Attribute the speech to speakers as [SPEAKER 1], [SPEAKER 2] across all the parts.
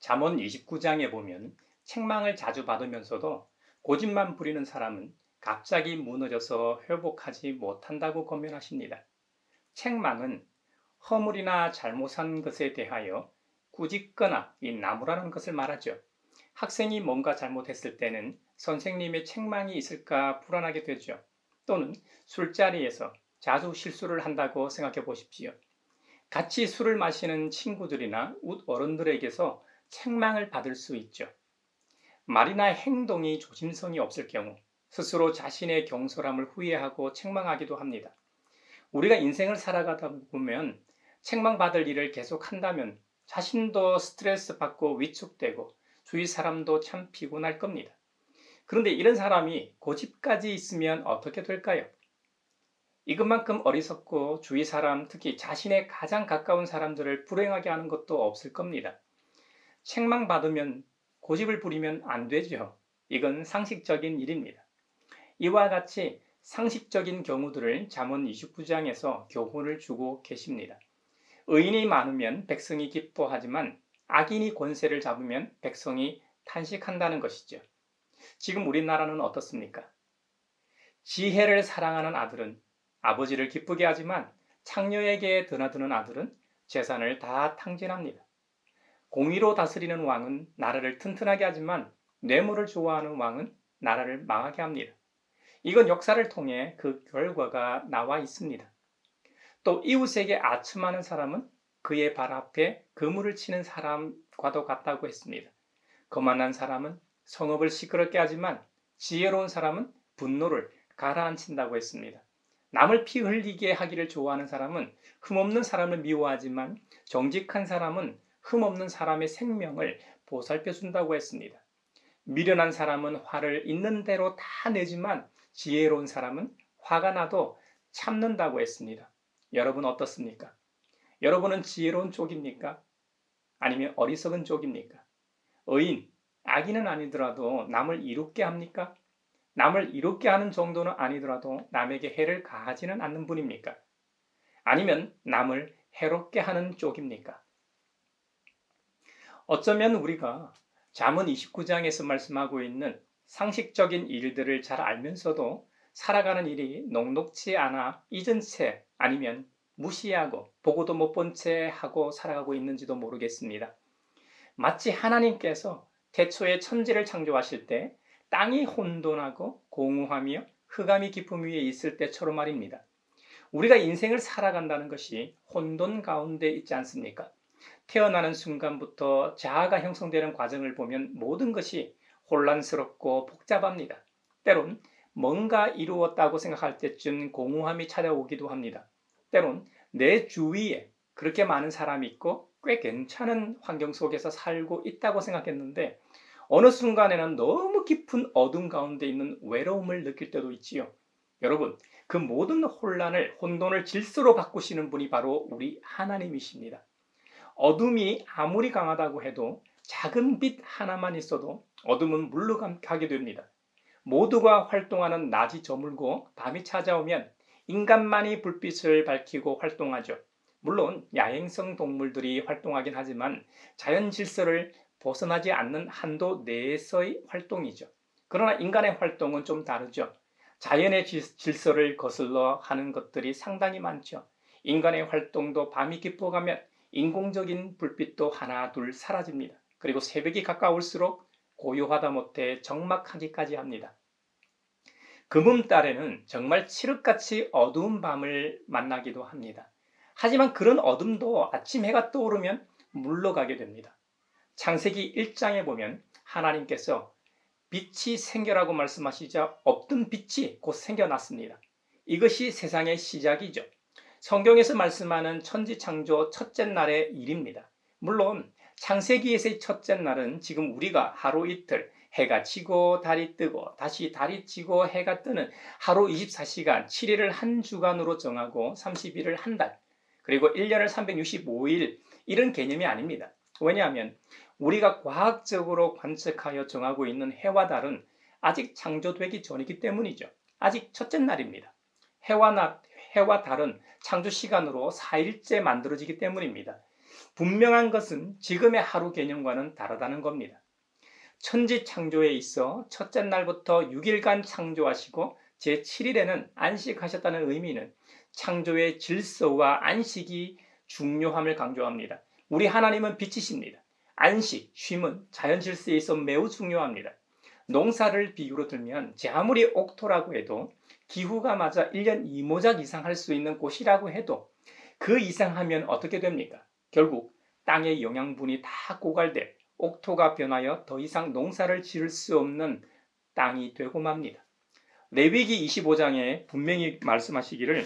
[SPEAKER 1] 잠언 29장에 보면 책망을 자주 받으면서도 고집만 부리는 사람은 갑자기 무너져서 회복하지 못한다고 권면하십니다. 책망은 허물이나 잘못한 것에 대하여 꾸짖거나 나무라는 것을 말하죠. 학생이 뭔가 잘못했을 때는 선생님의 책망이 있을까 불안하게 되죠. 또는 술자리에서 자주 실수를 한다고 생각해 보십시오. 같이 술을 마시는 친구들이나 어른들에게서 책망을 받을 수 있죠. 말이나 행동이 조심성이 없을 경우 스스로 자신의 경솔함을 후회하고 책망하기도 합니다. 우리가 인생을 살아가다 보면 책망받을 일을 계속 한다면 자신도 스트레스 받고 위축되고 주위 사람도 참 피곤할 겁니다. 그런데 이런 사람이 고집까지 있으면 어떻게 될까요? 이것만큼 어리석고 주위 사람, 특히 자신의 가장 가까운 사람들을 불행하게 하는 것도 없을 겁니다. 책망받으면 고집을 부리면 안 되죠. 이건 상식적인 일입니다. 이와 같이 상식적인 경우들을 잠언 29장에서 교훈을 주고 계십니다. 의인이 많으면 백성이 기뻐하지만 악인이 권세를 잡으면 백성이 탄식한다는 것이죠. 지금 우리나라는 어떻습니까? 지혜를 사랑하는 아들은 아버지를 기쁘게 하지만 창녀에게 드나드는 아들은 재산을 다 탕진합니다. 공의로 다스리는 왕은 나라를 튼튼하게 하지만 뇌물을 좋아하는 왕은 나라를 망하게 합니다. 이건 역사를 통해 그 결과가 나와 있습니다. 또 이웃에게 아첨하는 사람은 그의 발 앞에 그물을 치는 사람과도 같다고 했습니다. 거만한 사람은 성읍을 시끄럽게 하지만 지혜로운 사람은 분노를 가라앉힌다고 했습니다. 남을 피 흘리게 하기를 좋아하는 사람은 흠없는 사람을 미워하지만 정직한 사람은 흠없는 사람의 생명을 보살펴 준다고 했습니다. 미련한 사람은 화를 있는 대로 다 내지만 지혜로운 사람은 화가 나도 참는다고 했습니다. 여러분 어떻습니까? 여러분은 지혜로운 쪽입니까? 아니면 어리석은 쪽입니까? 의인, 악인은 아니더라도 남을 이롭게 합니까? 남을 이롭게 하는 정도는 아니더라도 남에게 해를 가하지는 않는 분입니까? 아니면 남을 해롭게 하는 쪽입니까? 어쩌면 우리가 잠언 29장에서 말씀하고 있는 상식적인 일들을 잘 알면서도 살아가는 일이 녹록치 않아 잊은 채 아니면 무시하고 보고도 못 본 채 하고 살아가고 있는지도 모르겠습니다. 마치 하나님께서 태초에 천지를 창조하실 때 땅이 혼돈하고 공허하며 흑암이 깊음 위에 있을 때처럼 말입니다. 우리가 인생을 살아간다는 것이 혼돈 가운데 있지 않습니까? 태어나는 순간부터 자아가 형성되는 과정을 보면 모든 것이 혼란스럽고 복잡합니다. 때론 뭔가 이루었다고 생각할 때쯤 공허함이 찾아오기도 합니다. 때론 내 주위에 그렇게 많은 사람이 있고 꽤 괜찮은 환경 속에서 살고 있다고 생각했는데 어느 순간에는 너무 깊은 어둠 가운데 있는 외로움을 느낄 때도 있지요. 여러분, 그 모든 혼돈을 질서로 바꾸시는 분이 바로 우리 하나님이십니다. 어둠이 아무리 강하다고 해도 작은 빛 하나만 있어도 어둠은 물러가게 됩니다. 모두가 활동하는 낮이 저물고 밤이 찾아오면 인간만이 불빛을 밝히고 활동하죠. 물론 야행성 동물들이 활동하긴 하지만 자연 질서를 벗어나지 않는 한도 내에서의 활동이죠. 그러나 인간의 활동은 좀 다르죠. 자연의 질서를 거슬러 하는 것들이 상당히 많죠. 인간의 활동도 밤이 깊어가면 인공적인 불빛도 하나 둘 사라집니다. 그리고 새벽이 가까울수록 고요하다 못해 적막하기까지 합니다. 금음달에는 정말 칠흑같이 어두운 밤을 만나기도 합니다. 하지만 그런 어둠도 아침 해가 떠오르면 물러가게 됩니다. 창세기 1장에 보면 하나님께서 빛이 생겨라고 말씀하시자 없던 빛이 곧 생겨났습니다. 이것이 세상의 시작이죠. 성경에서 말씀하는 천지창조 첫째 날의 일입니다. 물론 창세기에서의 첫째 날은 지금 우리가 하루 이틀 해가 지고 달이 뜨고 다시 달이 지고 해가 뜨는 하루 24시간 7일을 한 주간으로 정하고 30일을 한 달, 그리고 1년을 365일 이런 개념이 아닙니다. 왜냐하면 우리가 과학적으로 관측하여 정하고 있는 해와 달은 아직 창조되기 전이기 때문이죠. 아직 첫째 날입니다. 해와 달은 창조 시간으로 4일째 만들어지기 때문입니다. 분명한 것은 지금의 하루 개념과는 다르다는 겁니다. 천지 창조에 있어 첫째 날부터 6일간 창조하시고 제7일에는 안식하셨다는 의미는 창조의 질서와 안식이 중요함을 강조합니다. 우리 하나님은 빛이십니다. 안식, 쉼은 자연 질서에 있어 매우 중요합니다. 농사를 비유로 들면 제 아무리 옥토라고 해도 기후가 맞아 1년 2모작 이상 할 수 있는 곳이라고 해도 그 이상 하면 어떻게 됩니까? 결국 땅의 영양분이 다 고갈돼 옥토가 변하여 더 이상 농사를 지을 수 없는 땅이 되고 맙니다. 레위기 25장에 분명히 말씀하시기를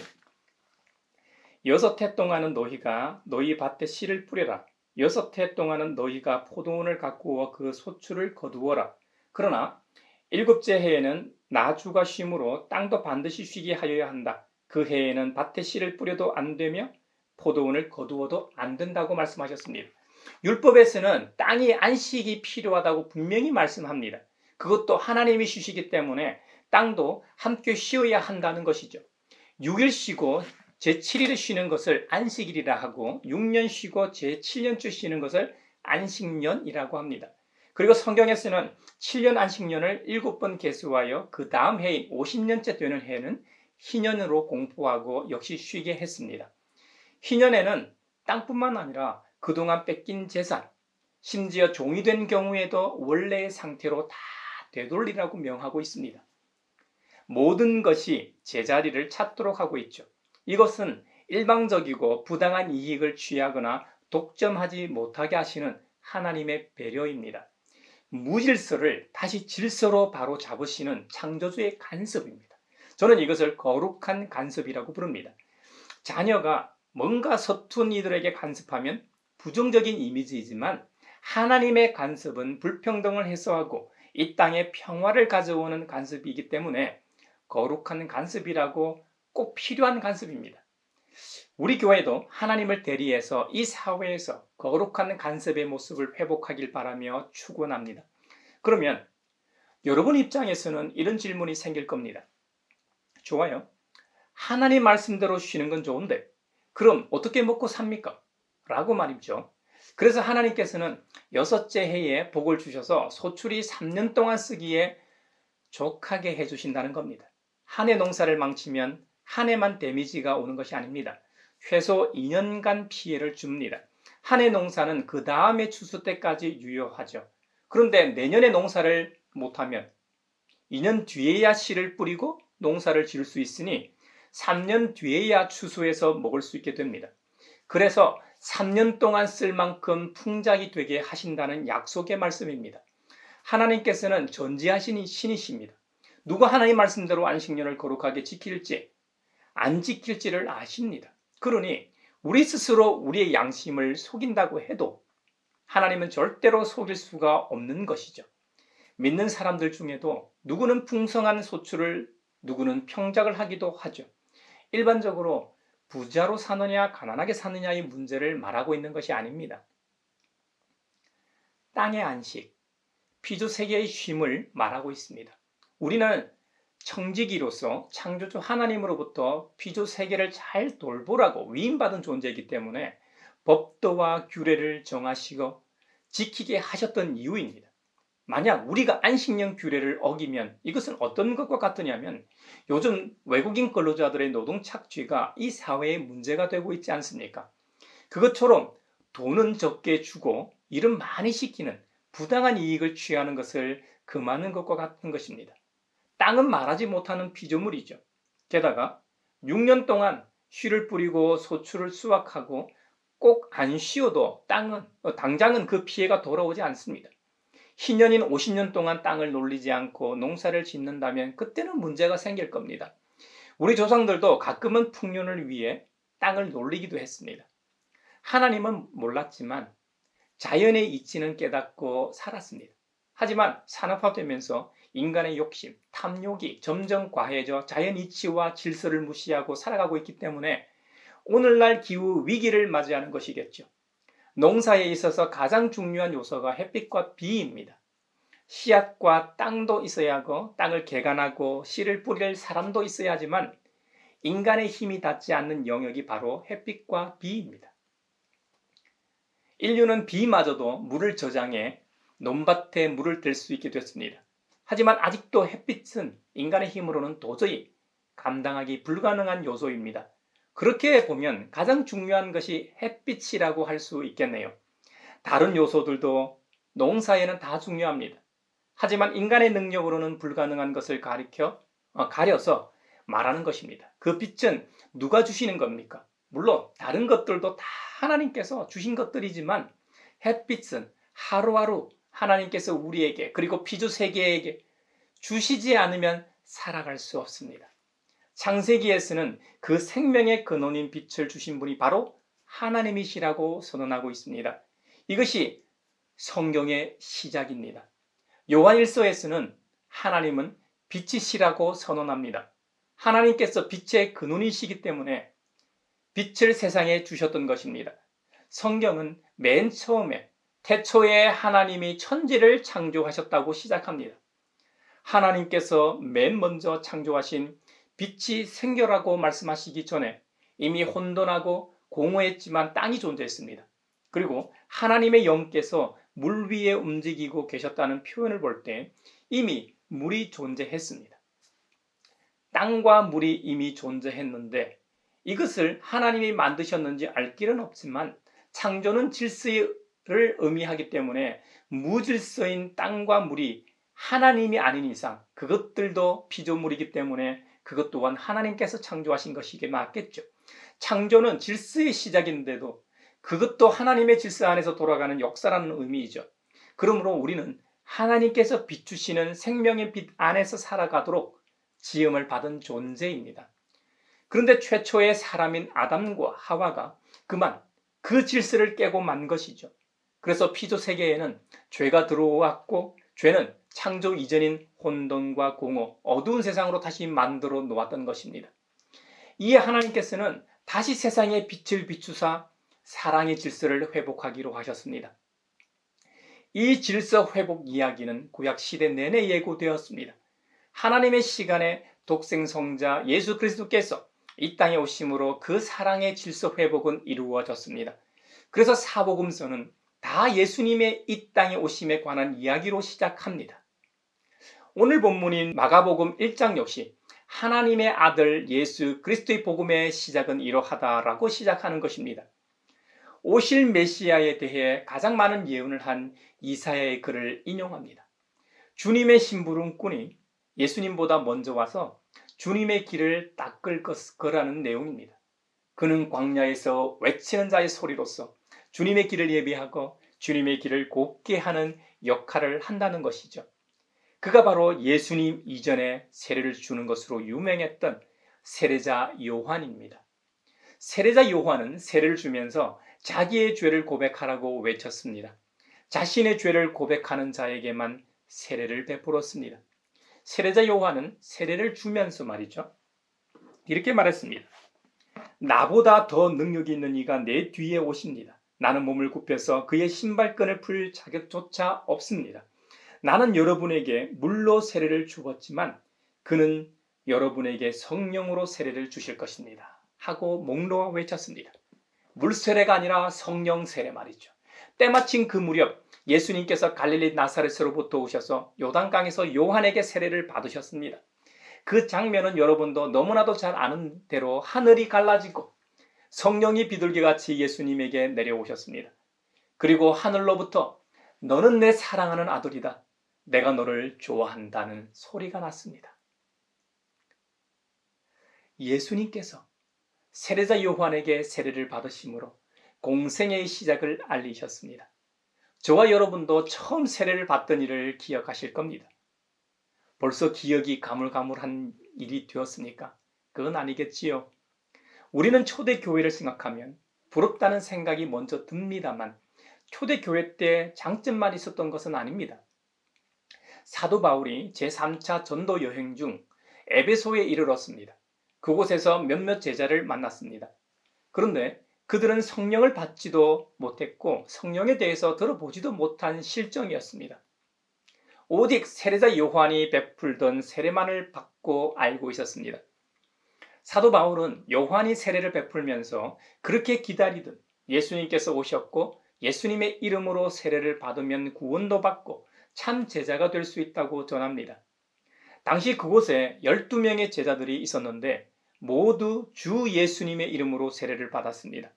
[SPEAKER 1] 6해 동안은 너희가 너희 밭에 씨를 뿌려라. 6해 동안은 너희가 포도원을 가꾸어 그 소출을 거두어라. 그러나 7째 해에는 나주가 쉼으로 땅도 반드시 쉬게 하여야 한다. 그 해에는 밭에 씨를 뿌려도 안 되며 포도원을 거두어도 안 된다고 말씀하셨습니다. 율법에서는 땅이 안식이 필요하다고 분명히 말씀합니다. 그것도 하나님이 쉬시기 때문에 땅도 함께 쉬어야 한다는 것이죠. 6일 쉬고 제7일에 쉬는 것을 안식일이라 하고 6년 쉬고 제7년째 쉬는 것을 안식년이라고 합니다. 그리고 성경에서는 7년 안식년을 7번 계수하여 그 다음 해인 50년째 되는 해는 희년으로 공포하고 역시 쉬게 했습니다. 희년에는 땅뿐만 아니라 그동안 뺏긴 재산, 심지어 종이 된 경우에도 원래의 상태로 다 되돌리라고 명하고 있습니다. 모든 것이 제자리를 찾도록 하고 있죠. 이것은 일방적이고 부당한 이익을 취하거나 독점하지 못하게 하시는 하나님의 배려입니다. 무질서를 다시 질서로 바로 잡으시는 창조주의 간섭입니다. 저는 이것을 거룩한 간섭이라고 부릅니다. 자녀가 뭔가 서툰 이들에게 간섭하면 부정적인 이미지이지만 하나님의 간섭은 불평등을 해소하고 이 땅에 평화를 가져오는 간섭이기 때문에 거룩한 간섭이라고 꼭 필요한 간섭입니다. 우리 교회도 하나님을 대리해서 이 사회에서 거룩한 간섭의 모습을 회복하길 바라며 축원합니다. 그러면 여러분 입장에서는 이런 질문이 생길 겁니다. 좋아요. 하나님 말씀대로 쉬는 건 좋은데 그럼 어떻게 먹고 삽니까? 라고 말이죠. 그래서 하나님께서는 6째 해에 복을 주셔서 소출이 3년 동안 쓰기에 족하게 해주신다는 겁니다. 한 해 농사를 망치면 한 해만 데미지가 오는 것이 아닙니다. 최소 2년간 피해를 줍니다. 한 해 농사는 그 다음에 추수 때까지 유효하죠. 그런데 내년에 농사를 못하면 2년 뒤에야 씨를 뿌리고 농사를 지을 수 있으니 3년 뒤에야 추수해서 먹을 수 있게 됩니다. 그래서 3년 동안 쓸 만큼 풍작이 되게 하신다는 약속의 말씀입니다. 하나님께서는 전지하신 신이십니다. 누가 하나님 말씀대로 안식년을 거룩하게 지킬지 안 지킬지를 아십니다. 그러니 우리 스스로 우리의 양심을 속인다고 해도 하나님은 절대로 속일 수가 없는 것이죠. 믿는 사람들 중에도 누구는 풍성한 소출을 누구는 평작을 하기도 하죠. 일반적으로 부자로 사느냐 가난하게 사느냐의 문제를 말하고 있는 것이 아닙니다. 땅의 안식, 피조세계의 쉼을 말하고 있습니다. 우리는 청지기로서 창조주 하나님으로부터 피조세계를 잘 돌보라고 위임받은 존재이기 때문에 법도와 규례를 정하시고 지키게 하셨던 이유입니다. 만약 우리가 안식년 규례를 어기면 이것은 어떤 것과 같으냐면 요즘 외국인 근로자들의 노동 착취가 이 사회의 문제가 되고 있지 않습니까? 그것처럼 돈은 적게 주고 일은 많이 시키는 부당한 이익을 취하는 것을 금하는 것과 같은 것입니다. 땅은 말하지 못하는 피조물이죠. 게다가 6년 동안 씨를 뿌리고 소출을 수확하고 꼭 안 쉬어도 당장은 그 피해가 돌아오지 않습니다. 희년인 50년 동안 땅을 놀리지 않고 농사를 짓는다면 그때는 문제가 생길 겁니다. 우리 조상들도 가끔은 풍년을 위해 땅을 놀리기도 했습니다. 하나님은 몰랐지만 자연의 이치는 깨닫고 살았습니다. 하지만 산업화되면서 인간의 욕심, 탐욕이 점점 과해져 자연 이치와 질서를 무시하고 살아가고 있기 때문에 오늘날 기후 위기를 맞이하는 것이겠죠. 농사에 있어서 가장 중요한 요소가 햇빛과 비입니다. 씨앗과 땅도 있어야 하고 땅을 개간하고 씨를 뿌릴 사람도 있어야 하지만 인간의 힘이 닿지 않는 영역이 바로 햇빛과 비입니다. 인류는 비마저도 물을 저장해 논밭에 물을 댈 수 있게 됐습니다. 하지만 아직도 햇빛은 인간의 힘으로는 도저히 감당하기 불가능한 요소입니다. 그렇게 보면 가장 중요한 것이 햇빛이라고 할 수 있겠네요. 다른 요소들도 농사에는 다 중요합니다. 하지만 인간의 능력으로는 불가능한 것을 가려서 말하는 것입니다. 그 빛은 누가 주시는 겁니까? 물론 다른 것들도 다 하나님께서 주신 것들이지만 햇빛은 하루하루 하나님께서 우리에게 그리고 피조 세계에게 주시지 않으면 살아갈 수 없습니다. 창세기에서는 그 생명의 근원인 빛을 주신 분이 바로 하나님이시라고 선언하고 있습니다. 이것이 성경의 시작입니다. 요한일서에서는 하나님은 빛이시라고 선언합니다. 하나님께서 빛의 근원이시기 때문에 빛을 세상에 주셨던 것입니다. 성경은 맨 처음에 태초에 하나님이 천지를 창조하셨다고 시작합니다. 하나님께서 맨 먼저 창조하신 빛이 생겨라고 말씀하시기 전에 이미 혼돈하고 공허했지만 땅이 존재했습니다. 그리고 하나님의 영께서 물 위에 움직이고 계셨다는 표현을 볼 때 이미 물이 존재했습니다. 땅과 물이 이미 존재했는데 이것을 하나님이 만드셨는지 알 길은 없지만 창조는 질서를 의미하기 때문에 무질서인 땅과 물이 하나님이 아닌 이상 그것들도 피조물이기 때문에 그것 또한 하나님께서 창조하신 것이게 맞겠죠. 창조는 질서의 시작인데도 그것도 하나님의 질서 안에서 돌아가는 역사라는 의미이죠. 그러므로 우리는 하나님께서 비추시는 생명의 빛 안에서 살아가도록 지음을 받은 존재입니다. 그런데 최초의 사람인 아담과 하와가 그만 그 질서를 깨고 만 것이죠. 그래서 피조 세계에는 죄가 들어왔고 죄는 창조 이전인 혼돈과 공허, 어두운 세상으로 다시 만들어 놓았던 것입니다. 이에 하나님께서는 다시 세상에 빛을 비추사 사랑의 질서를 회복하기로 하셨습니다. 이 질서 회복 이야기는 구약 시대 내내 예고되었습니다. 하나님의 시간에 독생성자 예수 그리스도께서 이 땅에 오심으로 그 사랑의 질서 회복은 이루어졌습니다. 그래서 사복음서는 다 예수님의 이 땅에 오심에 관한 이야기로 시작합니다. 오늘 본문인 마가복음 1장 역시 하나님의 아들 예수 그리스도의 복음의 시작은 이러하다라고 시작하는 것입니다. 오실 메시아에 대해 가장 많은 예언을 한 이사야의 글을 인용합니다. 주님의 심부름꾼이 예수님보다 먼저 와서 주님의 길을 닦을 거라는 내용입니다. 그는 광야에서 외치는 자의 소리로서 주님의 길을 예비하고 주님의 길을 곱게 하는 역할을 한다는 것이죠. 그가 바로 예수님 이전에 세례를 주는 것으로 유명했던 세례자 요한입니다. 세례자 요한은 세례를 주면서 자기의 죄를 고백하라고 외쳤습니다. 자신의 죄를 고백하는 자에게만 세례를 베풀었습니다. 세례자 요한은 세례를 주면서 말이죠. 이렇게 말했습니다. 나보다 더 능력이 있는 이가 내 뒤에 오십니다. 나는 몸을 굽혀서 그의 신발끈을 풀 자격조차 없습니다. 나는 여러분에게 물로 세례를 주었지만 그는 여러분에게 성령으로 세례를 주실 것입니다. 하고 목놓아 외쳤습니다. 물세례가 아니라 성령 세례 말이죠. 때마침 그 무렵 예수님께서 갈릴리 나사렛으로부터 오셔서 요단강에서 요한에게 세례를 받으셨습니다. 그 장면은 여러분도 너무나도 잘 아는 대로 하늘이 갈라지고 성령이 비둘기같이 예수님에게 내려오셨습니다. 그리고 하늘로부터 너는 내 사랑하는 아들이다. 내가 너를 좋아한다는 소리가 났습니다. 예수님께서 세례자 요한에게 세례를 받으심으로 공생애의 시작을 알리셨습니다. 저와 여러분도 처음 세례를 받던 일을 기억하실 겁니다. 벌써 기억이 가물가물한 일이 되었습니까? 그건 아니겠지요. 우리는 초대교회를 생각하면 부럽다는 생각이 먼저 듭니다만 초대교회 때 장점만 있었던 것은 아닙니다. 사도 바울이 제3차 전도 여행 중 에베소에 이르렀습니다. 그곳에서 몇몇 제자를 만났습니다. 그런데 그들은 성령을 받지도 못했고 성령에 대해서 들어보지도 못한 실정이었습니다. 오직 세례자 요한이 베풀던 세례만을 받고 알고 있었습니다. 사도 바울은 요한이 세례를 베풀면서 그렇게 기다리듯 예수님께서 오셨고 예수님의 이름으로 세례를 받으면 구원도 받고 참 제자가 될 수 있다고 전합니다. 당시 그곳에 12명의 제자들이 있었는데 모두 주 예수님의 이름으로 세례를 받았습니다.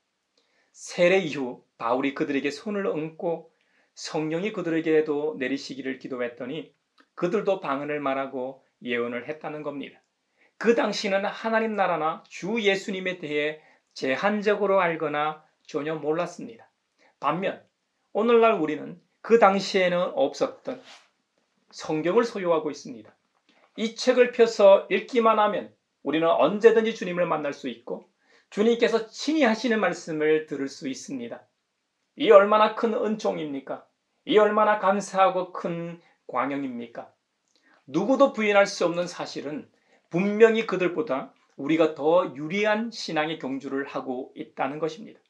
[SPEAKER 1] 세례 이후 바울이 그들에게 손을 얹고 성령이 그들에게도 내리시기를 기도했더니 그들도 방언을 말하고 예언을 했다는 겁니다. 그 당시는 하나님 나라나 주 예수님에 대해 제한적으로 알거나 전혀 몰랐습니다. 반면 오늘날 우리는 그 당시에는 없었던 성경을 소유하고 있습니다. 이 책을 펴서 읽기만 하면 우리는 언제든지 주님을 만날 수 있고 주님께서 친히 하시는 말씀을 들을 수 있습니다. 이 얼마나 큰 은총입니까? 이 얼마나 감사하고 큰 광영입니까? 누구도 부인할 수 없는 사실은 분명히 그들보다 우리가 더 유리한 신앙의 경주를 하고 있다는 것입니다.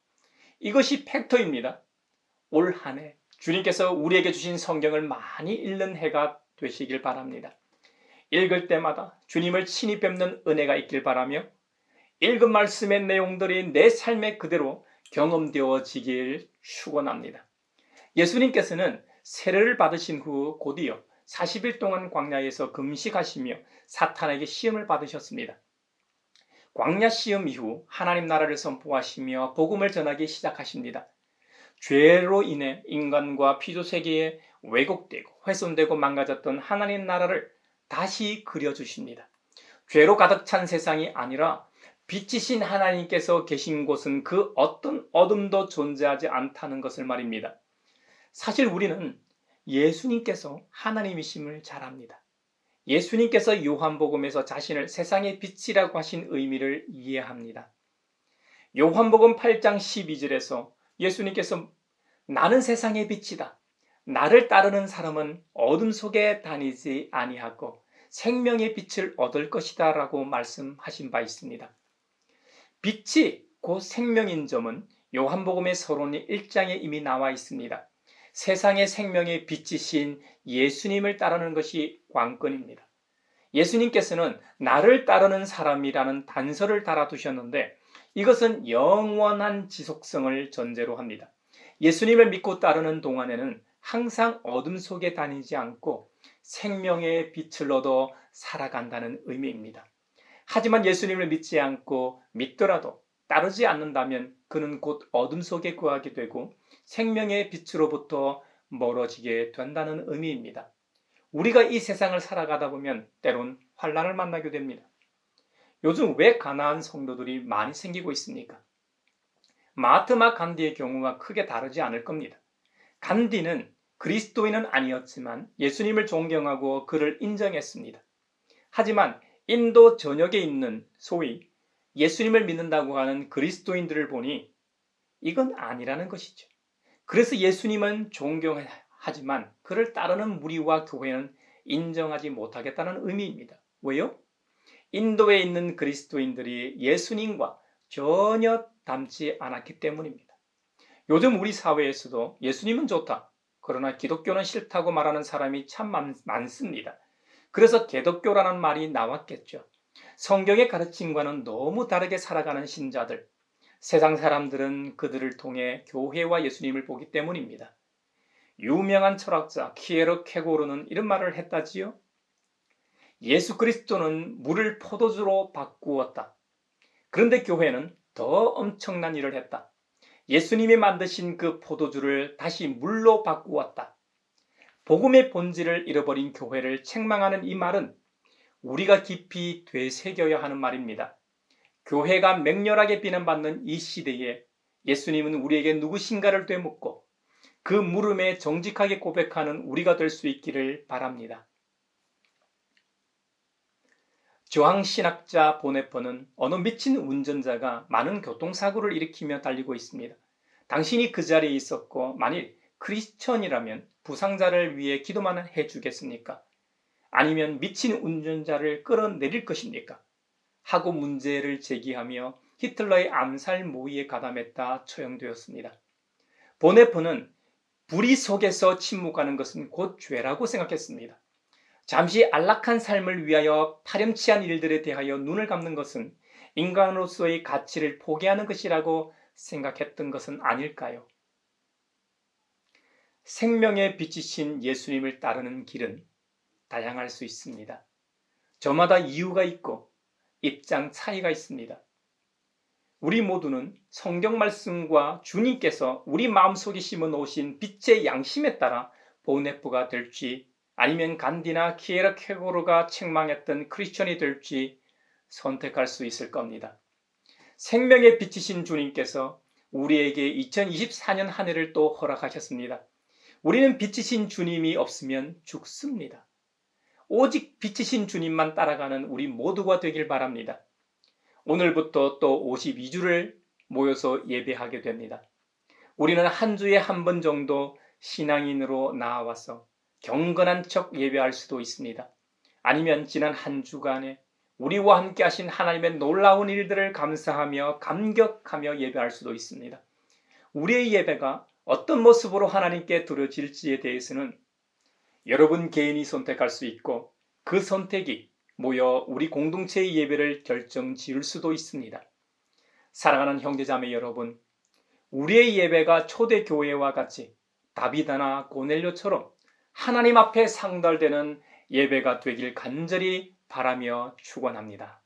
[SPEAKER 1] 이것이 팩터입니다. 올 한 해 주님께서 우리에게 주신 성경을 많이 읽는 해가 되시길 바랍니다. 읽을 때마다 주님을 친히 뵙는 은혜가 있길 바라며 읽은 말씀의 내용들이 내 삶에 그대로 경험되어지길 축원합니다. 예수님께서는 세례를 받으신 후 곧이어 40일 동안 광야에서 금식하시며 사탄에게 시험을 받으셨습니다. 광야 시험 이후 하나님 나라를 선포하시며 복음을 전하기 시작하십니다. 죄로 인해 인간과 피조세계에 왜곡되고 훼손되고 망가졌던 하나님 나라를 다시 그려주십니다. 죄로 가득 찬 세상이 아니라 빛이신 하나님께서 계신 곳은 그 어떤 어둠도 존재하지 않다는 것을 말입니다. 사실 우리는 예수님께서 하나님이심을 잘 압니다. 예수님께서 요한복음에서 자신을 세상의 빛이라고 하신 의미를 이해합니다. 요한복음 8장 12절에서 예수님께서 나는 세상의 빛이다. 나를 따르는 사람은 어둠 속에 다니지 아니하고 생명의 빛을 얻을 것이다 라고 말씀하신 바 있습니다. 빛이 곧 생명인 점은 요한복음의 서론이 1장에 이미 나와 있습니다. 세상의 생명의 빛이신 예수님을 따르는 것이 관건입니다. 예수님께서는 나를 따르는 사람이라는 단서를 달아두셨는데 이것은 영원한 지속성을 전제로 합니다. 예수님을 믿고 따르는 동안에는 항상 어둠 속에 다니지 않고 생명의 빛을 얻어 살아간다는 의미입니다. 하지만 예수님을 믿지 않고 믿더라도 따르지 않는다면 그는 곧 어둠 속에 거하게 되고 생명의 빛으로부터 멀어지게 된다는 의미입니다. 우리가 이 세상을 살아가다 보면 때론 환난을 만나게 됩니다. 요즘 왜 가난한 성도들이 많이 생기고 있습니까? 마하트마 간디의 경우가 크게 다르지 않을 겁니다. 간디는 그리스도인은 아니었지만 예수님을 존경하고 그를 인정했습니다. 하지만 인도 전역에 있는 소위 예수님을 믿는다고 하는 그리스도인들을 보니 이건 아니라는 것이죠. 그래서 예수님은 존경하지만 그를 따르는 무리와 교회는 인정하지 못하겠다는 의미입니다. 왜요? 인도에 있는 그리스도인들이 예수님과 전혀 닮지 않았기 때문입니다. 요즘 우리 사회에서도 예수님은 좋다. 그러나 기독교는 싫다고 말하는 사람이 참 많습니다. 그래서 개독교라는 말이 나왔겠죠. 성경의 가르침과는 너무 다르게 살아가는 신자들. 세상 사람들은 그들을 통해 교회와 예수님을 보기 때문입니다. 유명한 철학자 키에르 케고르는 이런 말을 했다지요. 예수 그리스도는 물을 포도주로 바꾸었다. 그런데 교회는 더 엄청난 일을 했다. 예수님이 만드신 그 포도주를 다시 물로 바꾸었다. 복음의 본질을 잃어버린 교회를 책망하는 이 말은 우리가 깊이 되새겨야 하는 말입니다. 교회가 맹렬하게 비난받는 이 시대에 예수님은 우리에게 누구신가를 되묻고 그 물음에 정직하게 고백하는 우리가 될 수 있기를 바랍니다. 저항신학자 보네퍼는 어느 미친 운전자가 많은 교통사고를 일으키며 달리고 있습니다. 당신이 그 자리에 있었고 만일 크리스천이라면 부상자를 위해 기도만 해주겠습니까? 아니면 미친 운전자를 끌어내릴 것입니까? 하고 문제를 제기하며 히틀러의 암살 모의에 가담했다 처형되었습니다. 보네퍼는 불의 속에서 침묵하는 것은 곧 죄라고 생각했습니다. 잠시 안락한 삶을 위하여 파렴치한 일들에 대하여 눈을 감는 것은 인간으로서의 가치를 포기하는 것이라고 생각했던 것은 아닐까요? 생명의 빛이신 예수님을 따르는 길은 다양할 수 있습니다. 저마다 이유가 있고 입장 차이가 있습니다. 우리 모두는 성경 말씀과 주님께서 우리 마음속에 심어 놓으신 빛의 양심에 따라 보네프가 될지 아니면 간디나 키에라케고르가 책망했던 크리스천이 될지 선택할 수 있을 겁니다. 생명의 빛이신 주님께서 우리에게 2024년 한 해를 또 허락하셨습니다. 우리는 빛이신 주님이 없으면 죽습니다. 오직 빛이신 주님만 따라가는 우리 모두가 되길 바랍니다. 오늘부터 또 52주를 모여서 예배하게 됩니다. 우리는 한 주에 한 번 정도 신앙인으로 나와서 경건한 척 예배할 수도 있습니다. 아니면 지난 한 주간에 우리와 함께 하신 하나님의 놀라운 일들을 감사하며 감격하며 예배할 수도 있습니다. 우리의 예배가 어떤 모습으로 하나님께 드려질지에 대해서는 여러분 개인이 선택할 수 있고 그 선택이 모여 우리 공동체의 예배를 결정 지을 수도 있습니다. 사랑하는 형제자매 여러분, 우리의 예배가 초대교회와 같이 다비다나 고넬료처럼 하나님 앞에 상달되는 예배가 되길 간절히 바라며 축원합니다.